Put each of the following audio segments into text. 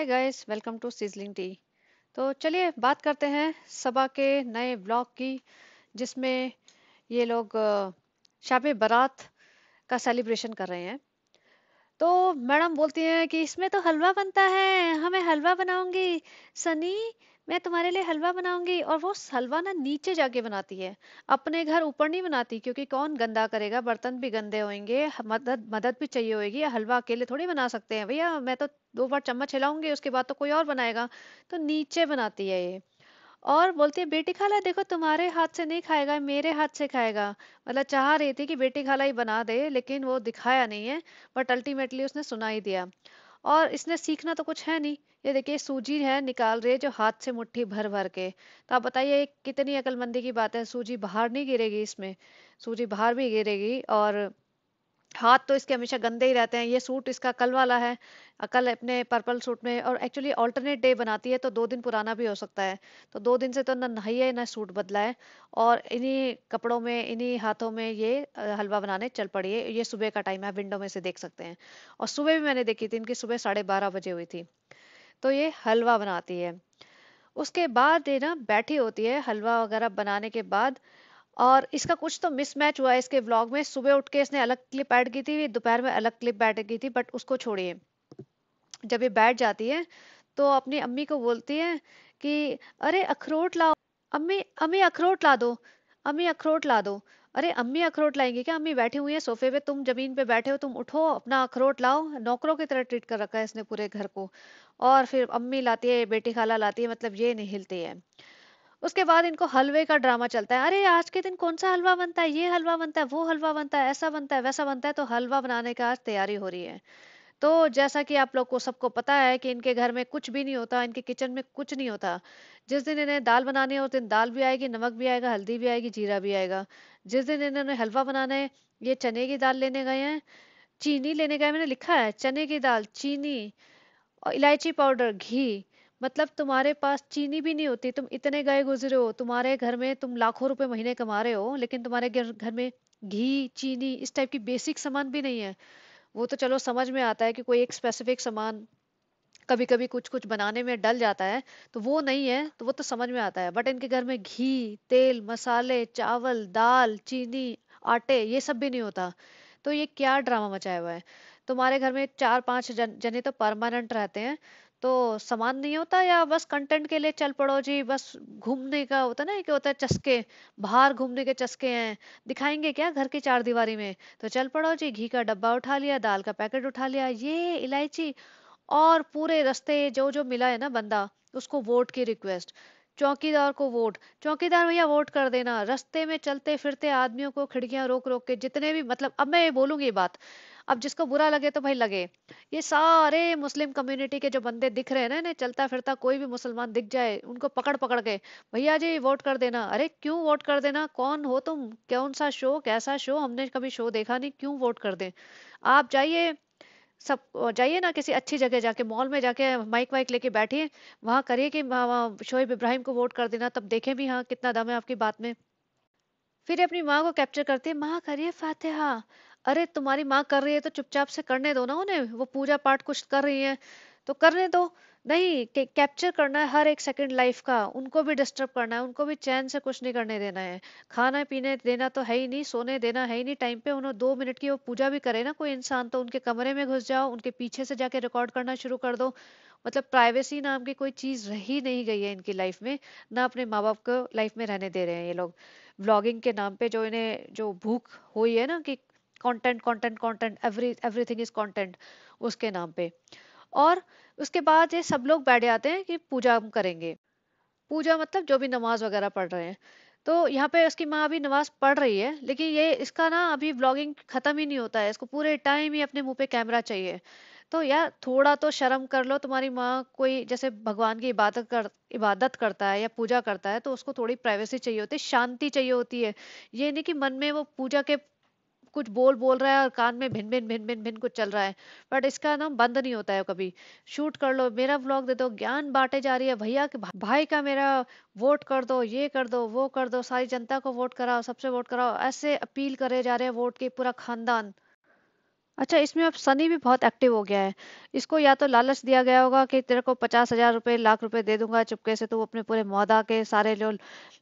Hi guys, welcome to sizzling tea. तो चलिए बात करते हैं सबा के नए ब्लॉग की, जिसमें ये लोग शाबे बारात का सेलिब्रेशन कर रहे हैं। तो मैडम बोलती हैं कि इसमें तो हलवा बनता है, हमें हलवा बनाऊंगी सनी, मैं तुम्हारे लिए हलवा बनाऊंगी। और वो हलवा ना नीचे जाके बनाती है, अपने घर ऊपर नहीं बनाती, क्योंकि कौन गंदा करेगा, बर्तन भी गंदे होंगे, मदद मदद भी चाहिए होगी। हलवा अकेले थोड़ी बना सकते हैं भैया, मैं तो दो बार चम्मच हिलाऊंगी, उसके बाद तो कोई और बनाएगा। तो नीचे बनाती है ये। और बोलती है बेटी खाला देखो, तुम्हारे हाथ से नहीं खाएगा, मेरे हाथ से खाएगा। मतलब चाह रही थी कि बेटी खाला ही बना दे, लेकिन वो दिखाया नहीं है, बट अल्टीमेटली उसने सुना ही दिया। और इसने सीखना तो कुछ है नहीं। ये देखिए सूजी है निकाल रही है, जो हाथ से मुट्ठी भर भर के। तो आप बताइए ये कितनी अकलमंदी की बात है, सूजी बाहर नहीं गिरेगी इसमें, सूजी बाहर भी गिरेगी। और हाथ तो इसके हमेशा गंदे ही रहते हैं। ये सूट इसका कल वाला है, कल अपने पर्पल सूट में, और एक्चुअली ऑल्टरनेट डे बनाती है तो 2 दिन पुराना भी हो सकता है। तो 2 दिन से तो ना नहाई है ना सूट बदला है, और इन्हीं कपड़ों में इन्हीं हाथों में ये हलवा बनाने चल पड़ी है। ये सुबह का टाइम है, विंडो में से देख सकते हैं। और सुबह भी मैंने देखी थी, इनकी सुबह 12:30 बजे हुई थी। तो ये हलवा बनाती है। उसके बाद ये ना बैठी होती है हलवा वगैरह बनाने के बाद। और इसका कुछ तो मिसमैच हुआ है इसके व्लॉग में। सुबह उठ के इसने अलग क्लिप ऐड की थी, दोपहर में अलग क्लिप ऐड की थी, बट उसको छोड़िए। जब ये बैठ जाती है तो अपनी अम्मी को बोलती है कि अरे अखरोट लाओ, अम्मी अम्मी अखरोट ला दो, अम्मी अखरोट ला दो। अरे अम्मी अखरोट लाएंगी क्या, अम्मी बैठी हुई है सोफे पे, तुम जमीन पे बैठे हो, तुम उठो अपना अखरोट लाओ। नौकरों की तरह ट्रीट कर रखा है इसने पूरे घर को। और फिर अम्मी लाती है, बेटी खाला लाती है, मतलब ये नहीं हिलती है। उसके बाद इनको हलवे का ड्रामा चलता है। अरे आज के दिन कौन सा हलवा बनता है, ये हलवा बनता है, वो हलवा बनता है, ऐसा बनता है, वैसा बनता है। तो हलवा बनाने का आज तैयारी हो रही है। तो जैसा कि आप लोग को सबको पता है कि इनके घर में कुछ भी नहीं होता, इनके किचन में कुछ नहीं होता। जिस दिन इन्हें दाल बनानी है उस दिन दाल भी आएगी, नमक भी आएगा, हल्दी भी आएगी, जीरा भी आएगा। जिस दिन इन्होंने हलवा बनाना है, ये चने की दाल लेने गए हैं, चीनी लेने गए, मैंने लिखा है चने की दाल, चीनी और इलायची पाउडर, घी। मतलब तुम्हारे पास चीनी भी नहीं होती, तुम इतने गए गुजरे हो, तुम्हारे घर में तुम लाखों रुपए महीने कमा रहे हो, लेकिन तुम्हारे घर में घी चीनी इस टाइप की बेसिक सामान भी नहीं है। वो तो चलो समझ में आता है कि कोई एक स्पेसिफिक सामान कभी कभी कुछ कुछ बनाने में डल जाता है, तो वो नहीं है, तो वो तो समझ में आता है। बट इनके घर में घी, तेल, मसाले, चावल, दाल, चीनी, आटे, ये सब भी नहीं होता। तो ये क्या ड्रामा मचाया हुआ है। तुम्हारे घर में 4-5 जने तो परमानेंट रहते हैं, तो सामान नहीं होता, या बस कंटेंट के लिए चल पड़ो जी, बस घूमने का होता है ना, कि होता है चस्के, बाहर घूमने के चस्के हैं, दिखाएंगे क्या घर की चार दीवारी में। तो चल पड़ो जी, घी का डब्बा उठा लिया, दाल का पैकेट उठा लिया, ये इलायची। और पूरे रास्ते जो जो मिला है ना बंदा, उसको वोट की रिक्वेस्ट, चौकीदार को वोट, चौकीदार भैया वोट कर देना। रास्ते में चलते फिरते आदमियों को खिड़कियां रोक रोक के, जितने भी, मतलब अब मैं ये बोलूंगी ये बात, अब जिसको बुरा लगे तो भाई लगे। ये सारे मुस्लिम कम्युनिटी के जो बंदे दिख रहे हैं ना, इन्हें चलता फिरता कोई भी मुसलमान दिख जाए, उनको पकड़ पकड़ के भैया जी वोट कर देना। अरे क्यों वोट कर देना, कौन हो तुम, कौन सा शो, कैसा शो, हमने कभी शो देखा नहीं, क्यों वोट कर दें। आप जाइए, सब जाइए ना किसी अच्छी जगह, जाके मॉल में जाके माइक वाइक लेके बैठिए, वहां करिए कि वहाँ शोएब इब्राहिम को वोट कर देना, तब देखें भी हाँ कितना दम है आपकी बात में। फिर अपनी माँ को कैप्चर करती है, माँ करिए फातिहा। अरे तुम्हारी माँ कर रही है तो चुपचाप से करने दो ना उन्हें, वो पूजा पाठ कुछ कर रही है तो करने दो। नहीं, कैप्चर करना है हर एक सेकंड लाइफ का, उनको भी डिस्टर्ब करना है, उनको भी चैन से कुछ नहीं करने देना है। खाना पीने देना तो है ही नहीं, सोने देना है ही नहीं टाइम पे। उन्हें 2 मिनट की वो पूजा भी करे ना कोई इंसान, तो उनके कमरे में घुस जाओ, उनके पीछे से जाके रिकॉर्ड करना शुरू कर दो। मतलब प्राइवेसी नाम की कोई चीज रही नहीं गई है इनकी लाइफ में, ना अपने माँ बाप को लाइफ में रहने दे रहे हैं ये लोग। व्लॉगिंग के नाम पे जो इन्हें जो भूख हुई है ना, कि content content content, everything is content, उसके नाम पे। और उसके बाद ये सब लोग बैठ जाते हैं कि पूजा हम करेंगे। पूजा मतलब जो भी नमाज वगैरह पढ़ रहे हैं। तो यहाँ पे उसकी माँ अभी नमाज पढ़ रही है, लेकिन ये इसका ना अभी व्लॉगिंग खत्म ही नहीं होता है, इसको पूरे टाइम ही अपने मुंह पे कैमरा चाहिए। तो यार थोड़ा तो शर्म कर लो, तुम्हारी माँ कोई जैसे भगवान की इबादत करता है या पूजा करता है, तो उसको थोड़ी प्राइवेसी चाहिए होती है, शांति चाहिए होती है। ये नहीं कि मन में वो पूजा के कुछ बोल बोल रहा है और कान में भिन भिन भिन भिन भिन कुछ चल रहा है। बट इसका ना बंद नहीं होता है कभी। शूट कर लो, मेरा व्लॉग दे दो, ज्ञान बांटे जा रही है भैया के भाई का मेरा, वोट कर दो, ये कर दो, वो कर दो, सारी जनता को वोट कराओ, सबसे वोट कराओ, ऐसे अपील करे जा रहे हैं वोट के, पूरा खानदान। अच्छा, इसमें अब सनी भी बहुत एक्टिव हो गया है। इसको या तो लालच दिया गया होगा कि तेरे को 50,000 रुपए, लाख रुपए दे दूंगा चुपके से, तो वो अपने पूरे मोहदा के सारे जो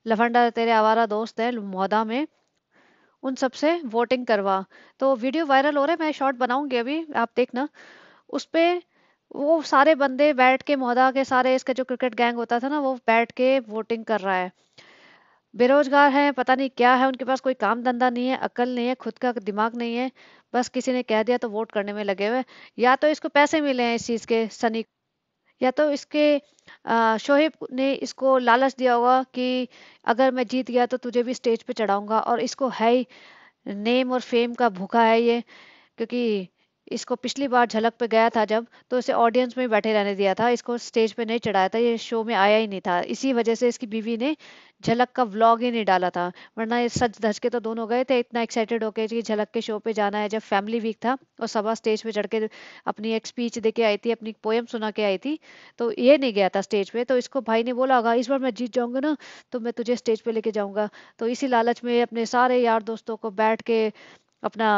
लफंडा तेरे आवारा दोस्त हैं मोहदा में, उन सब से वोटिंग करवा। तो वीडियो वायरल हो रहा है, मैं शॉर्ट बनाऊंगी अभी, आप देखना उस पे। वो सारे बंदे बैठ के मोहदा के सारे, इसका जो क्रिकेट गैंग होता था ना, वो बैठ के वोटिंग कर रहा है। बेरोजगार हैं, पता नहीं क्या है उनके पास, कोई काम धंधा नहीं है, अकल नहीं है, खुद का दिमाग नहीं है, बस किसी ने कह दिया तो वोट करने में लगे हुए हैं। या तो इसको पैसे मिले हैं इस चीज के, सनी, या तो इसके शोहेब ने इसको लालच दिया होगा कि अगर मैं जीत गया तो तुझे भी स्टेज पे चढ़ाऊंगा, और इसको है ही नेम और फेम का भूखा है ये। क्योंकि इसको पिछली बार झलक पे गया था जब, तो इसे ऑडियंस में ही बैठे रहने दिया था, इसको स्टेज पे नहीं चढ़ाया था, ये शो में आया ही नहीं था। इसी वजह से इसकी बीवी ने झलक का व्लॉग ही नहीं डाला था, वरना ये सज धज के तो दोनों गए थे इतना एक्साइटेड होके कि झलक के शो पे जाना है, जब फैमिली वीक था। और सभा स्टेज पे चढ़ के अपनी एक स्पीच दे के आई थी, अपनी पोयम सुना के आई थी। तो ये नहीं गया था स्टेज पे, तो इसको भाई ने बोला होगा इस बार मैं जीत जाऊंगा ना, तो मैं तुझे स्टेज पे लेके जाऊंगा। तो इसी लालच में अपने सारे यार दोस्तों को बैठ के अपना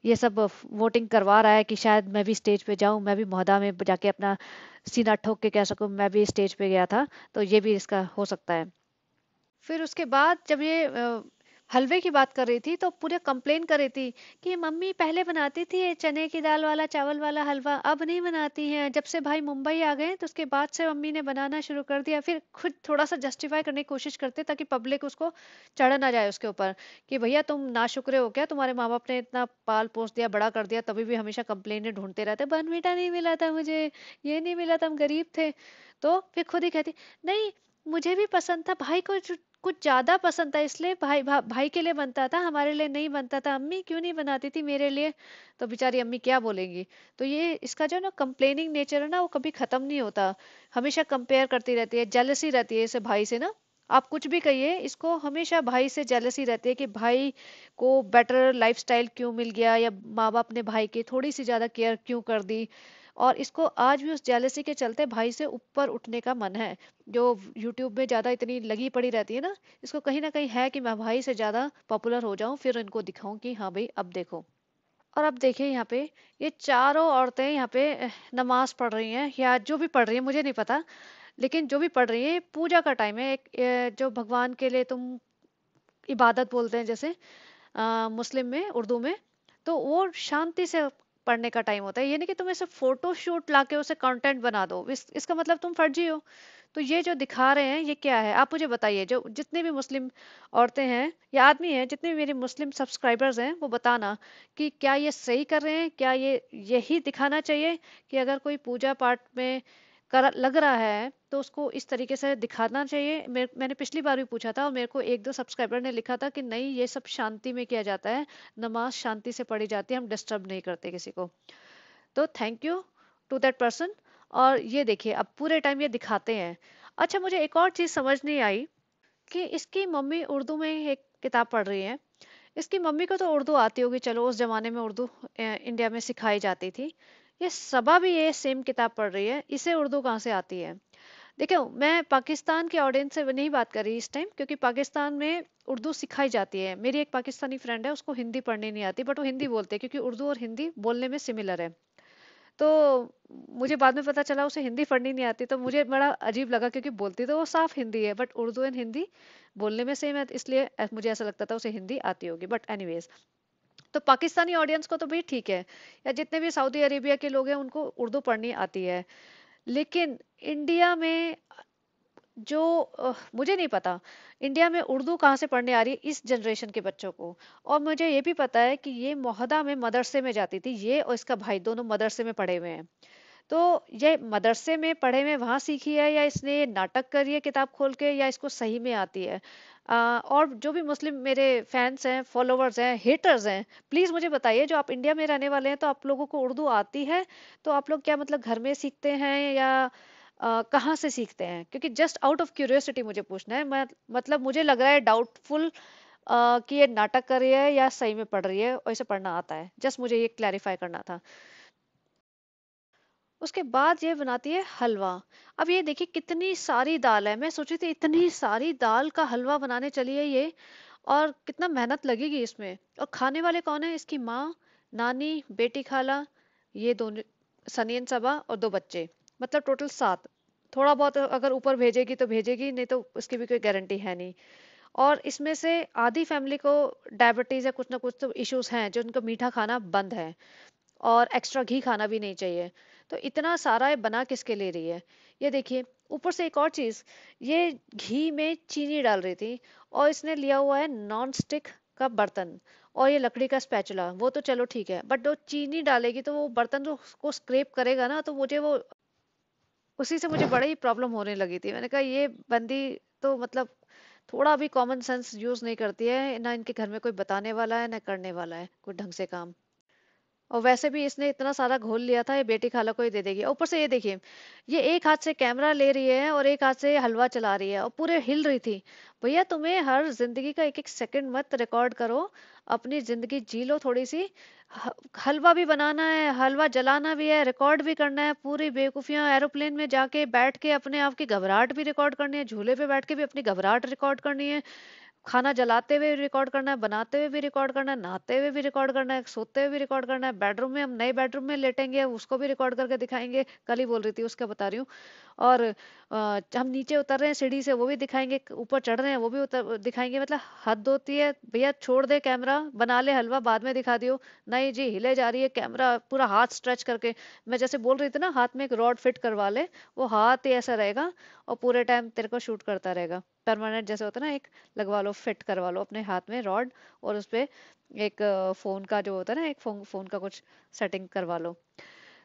ये सब वोटिंग करवा रहा है कि शायद मैं भी स्टेज पे जाऊं, मैं भी महोदा में जाके अपना सीना ठोक के कह सकूं मैं भी स्टेज पे गया था। तो ये भी इसका हो सकता है। फिर उसके बाद जब ये हलवे की बात कर रही थी, तो पूरे कंप्लेन कर रही थी कि मम्मी पहले बनाती थी ये चने की दाल वाला चावल वाला हलवा, अब नहीं बनाती हैं, जब से भाई मुंबई आ गए तो उसके बाद से मम्मी ने बनाना शुरू कर दिया। फिर खुद थोड़ा सा जस्टिफाई करने की कोशिश करते ताकि पब्लिक उसको चढ़ ना जाए उसके ऊपर, कि भैया तुम नाशुक्रे हो क्या, तुम्हारे माँ बाप ने इतना पाल पोस दिया, बड़ा कर दिया, तभी भी हमेशा कंप्लेन ढूंढते रहते, बन नहीं मिला था मुझे, ये नहीं मिला था, हम गरीब थे। तो फिर खुद ही कहती, नहीं मुझे भी पसंद था, भाई को कुछ ज्यादा पसंद था, इसलिए भाई के लिए बनता था, हमारे लिए नहीं बनता था, अम्मी क्यों नहीं बनाती थी मेरे लिए। तो बेचारी अम्मी क्या बोलेंगी। तो ये इसका जो ना कंप्लेनिंग नेचर है ना, वो कभी खत्म नहीं होता, हमेशा कंपेयर करती रहती है, जेलसी रहती है इसे भाई से ना। आप कुछ भी कहिए, इसको हमेशा भाई से जेलसी रहती है कि भाई को बेटर लाइफस्टाइल क्यों मिल गया, या माँ बाप ने भाई की थोड़ी सी ज्यादा केयर क्यों कर दी। और इसको आज भी उस जेलसी के चलते भाई से ऊपर उठने का मन है। जो यूट्यूब में ज्यादा इतनी लगी पड़ी रहती है ना, इसको कहीं ना कहीं है कि मैं भाई से ज्यादा पॉपुलर हो जाऊं, फिर इनको दिखाऊं कि हाँ भाई अब देखो। और अब देखिए यहाँ पे, ये चारों औरतें यहाँ पे नमाज पढ़ रही हैं, या जो भी पढ़ रही हैं मुझे नहीं पता, लेकिन जो भी पढ़ रही है, पूजा का टाइम है एक, जो भगवान के लिए तुम इबादत बोलते हैं जैसे मुस्लिम में, उर्दू में, तो वो शांति से पढ़ने का टाइम होता है। ये नहीं कि तुम ऐसे फोटो शूट लाके उसे कंटेंट बना दो, इसका मतलब तुम फर्जी हो। तो ये जो दिखा रहे हैं ये क्या है, आप मुझे बताइए, जो जितने भी मुस्लिम औरतें हैं या आदमी हैं, जितने भी मेरे मुस्लिम सब्सक्राइबर्स हैं, वो बताना कि क्या ये सही कर रहे हैं, क्या ये यही दिखाना चाहिए कि अगर कोई पूजा पाठ में कर लग रहा है तो उसको इस तरीके से दिखाना चाहिए। मैंने पिछली बार भी पूछा था, और मेरे को एक दो सब्सक्राइबर ने लिखा था कि नहीं ये सब शांति में किया जाता है, नमाज शांति से पढ़ी जाती है, हम डिस्टर्ब नहीं करते किसी को। तो thank you to that person. और ये देखिए अब पूरे टाइम ये दिखाते हैं। अच्छा, मुझे एक और चीज समझ नहीं आई कि इसकी मम्मी उर्दू में एक किताब पढ़ रही है। इसकी मम्मी को तो उर्दू आती होगी, चलो उस जमाने में उर्दू इंडिया में सिखाई जाती थी। ये सबा भी ये सेम किताब पढ़ रही है, इसे उर्दू कहाँ से आती है। देखो, मैं पाकिस्तान के ऑडियंस से नहीं बात कर रही इस टाइम, क्योंकि पाकिस्तान में उर्दू सिखाई जाती है। मेरी एक पाकिस्तानी फ्रेंड है, उसको हिंदी पढ़नी नहीं आती, बट वो हिंदी बोलते हैं, क्योंकि उर्दू और हिंदी बोलने में सिमिलर है। तो मुझे बाद में पता चला उसे हिंदी पढ़नी नहीं आती, तो मुझे बड़ा अजीब लगा, क्योंकि बोलती तो वो साफ हिंदी है, बट उर्दू एंड हिंदी बोलने में सेम है, इसलिए मुझे ऐसा लगता था उसे हिंदी आती होगी, बट एनीवेज। तो पाकिस्तानी ऑडियंस को तो भी ठीक है, या जितने भी सऊदी अरेबिया के लोग हैं उनको उर्दू पढ़नी आती है। लेकिन इंडिया में जो मुझे नहीं पता इंडिया में उर्दू कहाँ से पढ़ने आ रही है इस जनरेशन के बच्चों को। और मुझे ये भी पता है कि ये मोहदा में मदरसे में जाती थी, ये और इसका भाई दोनों मदरसे में पढ़े हुए हैं। तो ये मदरसे में पढ़े में वहां सीखी है, या इसने नाटक करी है किताब खोल के, या इसको सही में आती है। और जो भी मुस्लिम मेरे फैंस हैं, फॉलोवर्स हैं, हेटर्स हैं, प्लीज मुझे बताइए, जो आप इंडिया में रहने वाले हैं तो आप लोगों को उर्दू आती है, तो आप लोग क्या मतलब घर में सीखते हैं, या कहाँ से सीखते हैं, क्योंकि जस्ट आउट ऑफ क्यूरियोसिटी मुझे पूछना है। मैं मतलब मुझे लग रहा है डाउटफुल कि ये नाटक कर रही है या सही में पढ़ रही है और इसे पढ़ना आता है, जस्ट मुझे ये क्लैरिफाई करना था। उसके बाद ये बनाती है हलवा। अब ये देखिए कितनी सारी दाल है, मैं सोची थी इतनी सारी दाल का हलवा बनाने चली है ये, और कितना मेहनत लगेगी इसमें, और खाने वाले कौन है, इसकी माँ, नानी, बेटी खाला, ये दोनों, सनी एंड सबा, और दो बच्चे, मतलब टोटल 7। थोड़ा बहुत अगर ऊपर भेजेगी तो भेजेगी, नहीं तो उसकी भी कोई गारंटी है नहीं। और इसमें से आधी फैमिली को डायबिटीज या कुछ ना कुछ तो इश्यूज हैं, जो उनको मीठा खाना बंद है, और एक्स्ट्रा घी खाना भी नहीं चाहिए। तो इतना सारा ये बना किसके ले रही है? ये देखिए, ऊपर से एक और चीज, ये घी में चीनी डाल रही थी, और इसने लिया हुआ है नॉन स्टिक का बर्तन, और ये लकड़ी का स्पैचुला, वो तो चलो ठीक है, बट जो चीनी डालेगी तो वो बर्तन जो उसको स्क्रैप करेगा ना, तो मुझे वो, उसी से मुझे बड़ी प्रॉब्लम होने लगी थी। मैंने कहा ये बंदी तो मतलब थोड़ा भी कॉमन सेंस यूज नहीं करती है ना, इनके घर में कोई बताने वाला है ना करने वाला है कोई ढंग से काम। और वैसे भी इसने इतना सारा घोल लिया था, ये बेटी खाला को ही दे देगी। और ऊपर से ये देखिए, ये एक हाथ से कैमरा ले रही है और एक हाथ से हलवा चला रही है, और पूरे हिल रही थी। भैया तुम्हें हर जिंदगी का एक एक सेकंड मत रिकॉर्ड करो, अपनी जिंदगी जी लो थोड़ी सी। हलवा भी बनाना है, हलवा जलाना भी है, रिकॉर्ड भी करना है, पूरी बेवकूफियां, एरोप्लेन में जाके बैठ के अपने आप की घबराहट भी रिकॉर्ड करनी है, झूले पे बैठ के भी अपनी घबराहट रिकॉर्ड करनी है, खाना जलाते हुए रिकॉर्ड करना है, बनाते हुए भी रिकॉर्ड करना है, नहाते हुए भी रिकॉर्ड करना है, सोते हुए भी रिकॉर्ड करना है, बेडरूम में हम नए बेडरूम में लेटेंगे उसको भी रिकॉर्ड करके दिखाएंगे, कल ही बोल रही थी उसका बता रही हूँ। और हम नीचे उतर रहे हैं सीढ़ी से वो भी दिखाएंगे, ऊपर चढ़ रहे हैं वो भी उतर दिखाएंगे, मतलब हद होती है भैया। छोड़ दे कैमरा, बना ले हलवा, बाद में दिखा दियो। नहीं जी, हिले जा रही है कैमरा, पूरा हाथ स्ट्रेच करके, मैं जैसे बोल रही थी ना, हाथ में एक रॉड फिट करवा ले, वो हाथ ही ऐसा रहेगा, और पूरे टाइम तेरे को शूट करता रहेगा। परमानेंट जैसे होता है ना, एक लगवा लो, फिट करवा लो अपने हाथ में रॉड, और उस पे एक फोन का जो होता है ना, एक फोन फोन का कुछ सेटिंग करवा लो।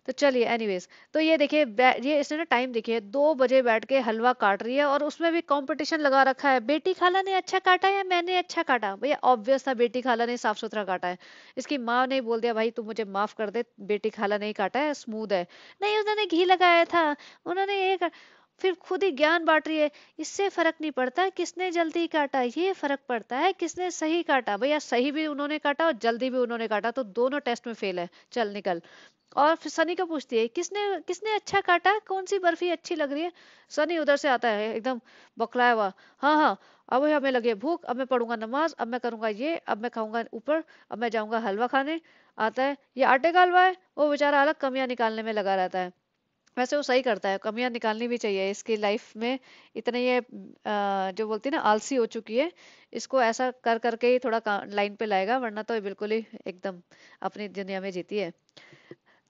तो चलिए एनीवेज, तो ये देखिए, ये इसने ना टाइम देखिए, 2 बजे बैठ के हलवा काट रही है, और उसमें भी कंपटीशन लगा रखा है, बेटी खाला ने अच्छा काटा या मैंने अच्छा काटा। भैया ऑब्वियस था बेटी खाला ने साफ सुथरा काटा है। इसकी माँ ने बोल दिया भाई तू मुझे माफ कर दे, बेटी खाला नहीं काटा है, स्मूथ है। नहीं, उन्होंने घी लगाया था, उन्होंने फिर खुद ही ज्ञान बांट रही है। इससे फर्क नहीं पड़ता किसने जल्दी काटा, ये फर्क पड़ता है किसने सही काटा। भैया सही भी उन्होंने काटा और जल्दी भी उन्होंने काटा, तो दोनों टेस्ट में फेल है, चल निकल। और फिर सनी को पूछती है किसने किसने अच्छा काटा, कौन सी बर्फी अच्छी लग रही है। सनी उधर से आता है एकदम बौखलाया हुआ, हाँ हाँ, अब हमें लगे भूख, अब मैं पढ़ूंगा नमाज, अब मैं करूंगा ये, अब मैं खाऊंगा ऊपर, अब मैं जाऊंगा हलवा खाने। आता है, ये आटे का हलवा है, वो बेचारा अलग कमियां निकालने में लगा रहता है। वैसे वो सही करता है, कमियां निकालनी भी चाहिए इसकी लाइफ में। इतने ये जो बोलती है ना, आलसी हो चुकी है, इसको ऐसा कर करके ही थोड़ा लाइन पे लाएगा, वरना तो ये बिल्कुल ही एकदम अपनी दुनिया में जीती है।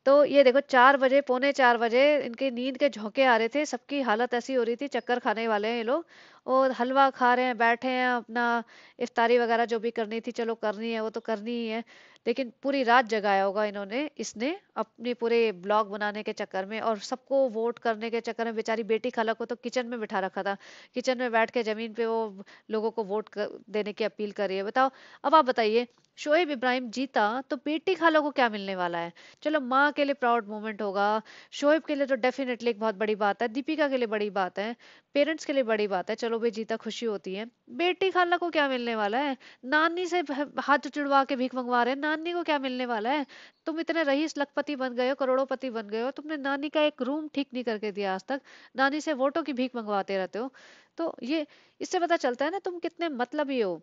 तो ये देखो, 4 बजे, पौने 4 बजे इनके नींद के झोंके आ रहे थे, सबकी हालत ऐसी हो रही थी, चक्कर खाने वाले हैं ये लोग। और हलवा खा रहे हैं, बैठे हैं अपना, इफ्तारी वगैरह जो भी करनी थी चलो करनी है, वो तो करनी ही है। लेकिन पूरी रात जगाया होगा इन्होंने, इसने अपने पूरे ब्लॉग बनाने के चक्कर में और सबको वोट करने के चक्कर में। बेचारी बेटी खाला को तो किचन में बिठा रखा था, किचन में बैठ के जमीन पे वो लोगों को देने की अपील कर रही है। बताओ, अब आप बताइए, शोएब इब्राहिम जीता तो बेटी खाला को क्या मिलने वाला है? चलो माँ के लिए प्राउड मोमेंट होगा, शोएब के लिए तो डेफिनेटली एक बहुत बड़ी बात है, दीपिका के लिए बड़ी बात है, पेरेंट्स के लिए बड़ी बात है, चलो भाई जीता, खुशी होती है। बेटी खाला को क्या मिलने वाला है? नानी से हाथ जुड़वा के भीख मंगवा रहे हैं, नानी को क्या मिलने वाला है? तुम इतने रईस लखपति बन गए हो, करोड़ों बन गए हो, तुमने नानी का एक रूम ठीक नहीं करके दिया आज तक, नानी से वोटों की भीख मंगवाते रहते हो। तो ये, इससे पता चलता है ना तुम कितने मतलबी हो।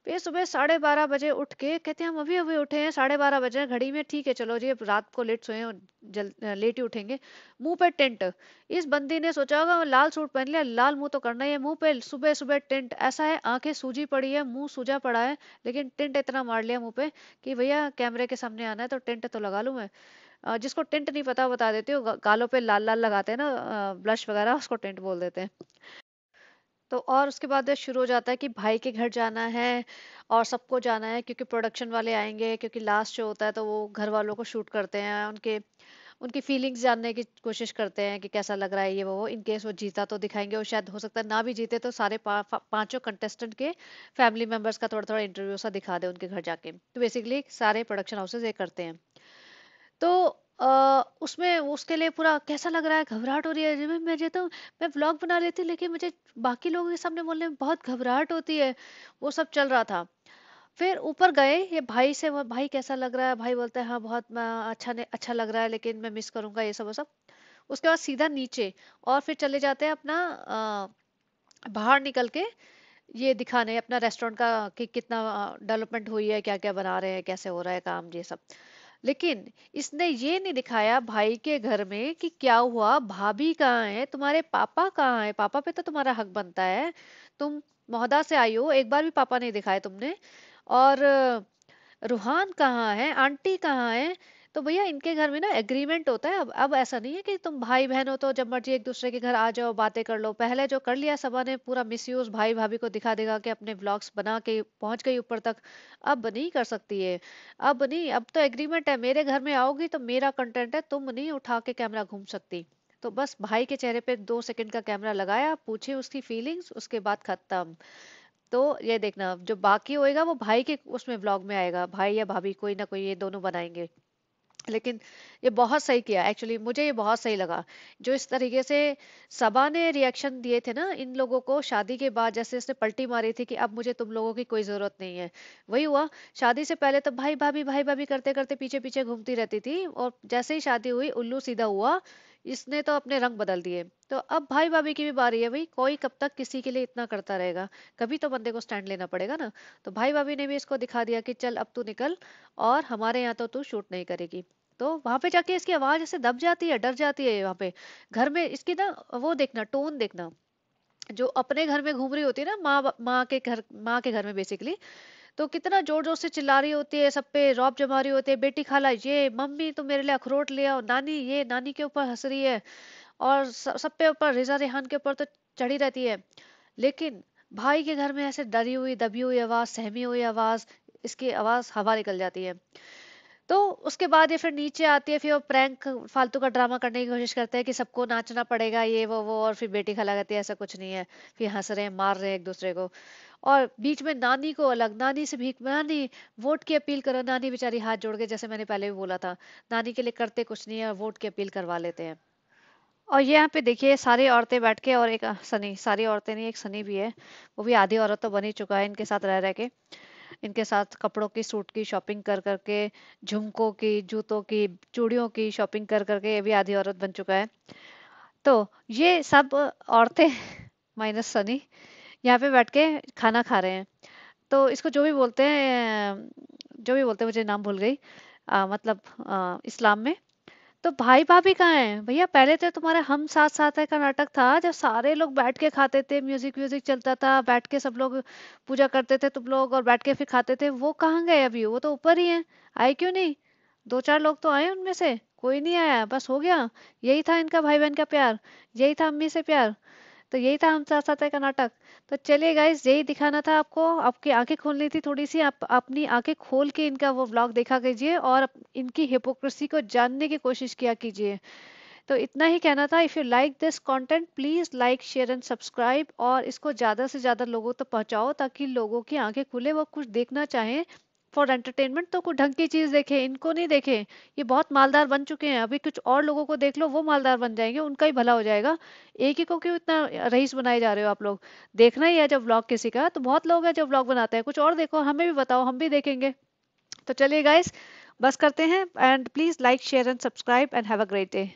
ये सुबह 12:30 बजे उठ के कहते हैं हम अभी अभी उठे हैं, 12:30 बजे घड़ी में, ठीक है चलो जी, अब रात को लेट सोए हैं और लेट ही उठेंगे। मुंह पे टेंट, इस बंदी ने सोचा होगा लाल सूट पहन लिया, लाल मुंह तो करना ही है, मुंह पे सुबह सुबह टेंट, ऐसा है आंखें सूजी पड़ी है, मुंह सूजा पड़ा है, लेकिन टेंट इतना मार लिया मुंह पे कि भैया कैमरे के सामने आना है तो टेंट तो लगा लूं मैं। जिसको टेंट नहीं पता बता देती हूँ, गालों पे लाल लाल लगाते हैं ना, ब्लश वगैरह, उसको टेंट बोल देते हैं। तो और उसके बाद शुरू हो जाता है कि भाई के घर जाना है, और सबको जाना है क्योंकि प्रोडक्शन वाले आएंगे, क्योंकि लास्ट शो होता है तो वो घर वालों को शूट करते हैं, उनके उनकी फीलिंग्स जानने की कोशिश करते हैं कि कैसा लग रहा है ये वो। इन केस वो जीता तो दिखाएंगे, और शायद हो सकता है ना भी जीते तो सारे पांचों कंटेस्टेंट के फैमिली मेंबर्स का थोड़ा थोड़ा इंटरव्यू सा दिखा दे उनके घर जाके। तो बेसिकली सारे प्रोडक्शन हाउसेस ये करते हैं। तो उसमें उसके लिए पूरा कैसा लग रहा है, घबराहट हो रही है जी, मुझे तो, मैं व्लॉग बना रही थी लेकिन मुझे बाकी लोगों के सामने बोलने में बहुत घबराहट होती है, वो सब चल रहा था। फिर ऊपर गए ये भाई से, वो भाई कैसा लग रहा है, भाई बोलता है हाँ बहुत अच्छा ने अच्छा लग रहा है, लेकिन मैं मिस करूंगा ये सब वो सब। उसके बाद सीधा नीचे, और फिर चले जाते हैं अपना बाहर निकल के, ये दिखाने अपना रेस्टोरेंट का कि कितना डेवलपमेंट हुई है, क्या क्या बना रहे हैं, कैसे हो रहा है काम, ये सब। लेकिन इसने ये नहीं दिखाया भाई के घर में कि क्या हुआ, भाभी कहाँ है, तुम्हारे पापा कहाँ है, पापा पे तो तुम्हारा हक बनता है। तुम महोदा से आई हो, एक बार भी पापा नहीं दिखाए तुमने। और रूहान कहाँ है, आंटी कहाँ है। तो भैया इनके घर में ना एग्रीमेंट होता है। अब ऐसा नहीं है कि तुम भाई बहन हो तो जब मर्जी एक दूसरे के घर आ जाओ, बातें कर लो। पहले जो कर लिया सबा ने पूरा मिसयूज भाई भाभी को दिखा देगा कि अपने व्लॉग्स बना के पहुंच गई ऊपर तक। अब नहीं कर सकती है। अब नहीं, अब तो एग्रीमेंट है, मेरे घर में आओगी तो मेरा कंटेंट है, तुम नहीं उठा के कैमरा घूम सकती। तो बस भाई के चेहरे पे 2 सेकंड का कैमरा लगाया, पूछे उसकी फीलिंग्स, उसके बाद खत्म। तो ये देखना जो बाकी होएगा वो भाई के उसमें व्लॉग में आएगा, भाई या भाभी कोई ना कोई ये दोनों बनाएंगे। लेकिन ये बहुत सही किया, एक्चुअली मुझे ये बहुत सही लगा। जो इस तरीके से सबा ने रिएक्शन दिए थे ना इन लोगों को शादी के बाद, जैसे इसने पलटी मारी थी कि अब मुझे तुम लोगों की कोई जरूरत नहीं है। वही हुआ। शादी से पहले तो भाई भाभी करते करते पीछे पीछे घूमती रहती थी, और जैसे ही शादी हुई उल्लू सीधा हुआ। इसने तो अपने रंग बदल दिए। तो अब भाई भाभी की भी बारी है भाई, कोई कब तक किसी के लिए इतना करता रहेगा। कभी तो बंदे को स्टैंड लेना पड़ेगा ना। तो भाई भाभी ने भी इसको दिखा दिया कि चल अब तू निकल, और हमारे यहाँ तो तू शूट नहीं करेगी। तो वहां पे जाके इसकी आवाज ऐसे दब जाती है, डर जाती है वहां पे। घर में इसकी ना, वो देखना टोन देखना, जो अपने घर में घूम रही होती है ना, माँ के घर में बेसिकली। तो कितना जोर जोर से चिल्ला रही होती है, सब पे रौब जमा रही होती है, बेटी खाला ये, मम्मी तुम मेरे लिए अखरोट ले आओ, नानी ये, नानी के ऊपर हंस रही है। और सब पे ऊपर रिजा रेहान के ऊपर तो चढ़ी रहती है। लेकिन भाई के घर में ऐसे डरी हुई दबी हुई आवाज, सहमी हुई आवाज, इसकी आवाज हवा निकल जाती है। तो उसके बाद ये फिर नीचे आती है, फिर वो प्रैंक फालतू का ड्रामा करने की कोशिश करते हैं कि सबको नाचना पड़ेगा ये वो, और फिर बेटी खला कहती है ऐसा कुछ नहीं है। फिर हंस रहे हैं, मार रहे हैं एक दूसरे को। और बीच में नानी को अलग, नानी से भीख, नानी वोट की अपील करो, नानी बेचारी हाथ जोड़ के, जैसे मैंने पहले भी बोला था, नानी के लिए करते कुछ नहीं है और वोट की अपील करवा लेते हैं। और ये यहाँ पे देखिए सारी औरतें बैठ के, और एक सनी, सारी औरतें नहीं, एक सनी भी है। वो भी आधी औरत तो बन ही चुका है इनके साथ रह रह के। इनके साथ कपड़ों की, सूट की शॉपिंग कर करके, झुमकों की, जूतों की, चूड़ियों की शॉपिंग कर करके ये भी आधी औरत बन चुका है। तो ये सब औरतें माइनस सनी यहाँ पे बैठ के खाना खा रहे हैं। तो इसको जो भी बोलते हैं, जो भी बोलते हैं, मुझे नाम भूल गई। मतलब इस्लाम में। तो भाई भाभी कहाँ हैं भैया? पहले तो तुम्हारा हम साथ साथ है का नाटक था, जब सारे लोग बैठ के खाते थे, म्यूजिक व्यूजिक चलता था, बैठ के सब लोग पूजा करते थे तुम लोग, और बैठ के फिर खाते थे। वो कहाँ गए अभी? वो तो ऊपर ही हैं। आए क्यों नहीं? दो चार लोग तो आए, उनमें से कोई नहीं आया, बस हो गया। यही था इनका भाई बहन का प्यार, यही था अम्मी से प्यार। तो यही था हम साथ साथ है का नाटक। तो चलिए गाइस, यही दिखाना था आपको, आपकी आंखें खोलनी थी थोड़ी सी। आप अपनी आंखें खोल के इनका वो व्लॉग देखा कीजिए, और इनकी हिपोक्रेसी को जानने की कोशिश किया कीजिए। तो इतना ही कहना था। If you like this content please like share and subscribe, और इसको ज्यादा से ज्यादा लोगों तक पहुंचाओ, ताकि लोगों की आंखें खुले, वो कुछ देखना चाहें फॉर एंटरटेनमेंट, तो कुछ ढंग की चीज देखें, इनको नहीं देखें। ये बहुत मालदार बन चुके हैं, अभी कुछ और लोगों को देख लो, वो मालदार बन जाएंगे, उनका ही भला हो जाएगा। एक ही को क्यों इतना रईस बनाए जा रहे हो आप लोग? देखना ही है जब व्लॉग किसी का, तो बहुत लोग हैं जो व्लॉग बनाते हैं, कुछ और देखो, हमें भी बताओ, हम भी देखेंगे। तो चलिए गाइस, बस करते हैं, and please like share and subscribe and have a great day.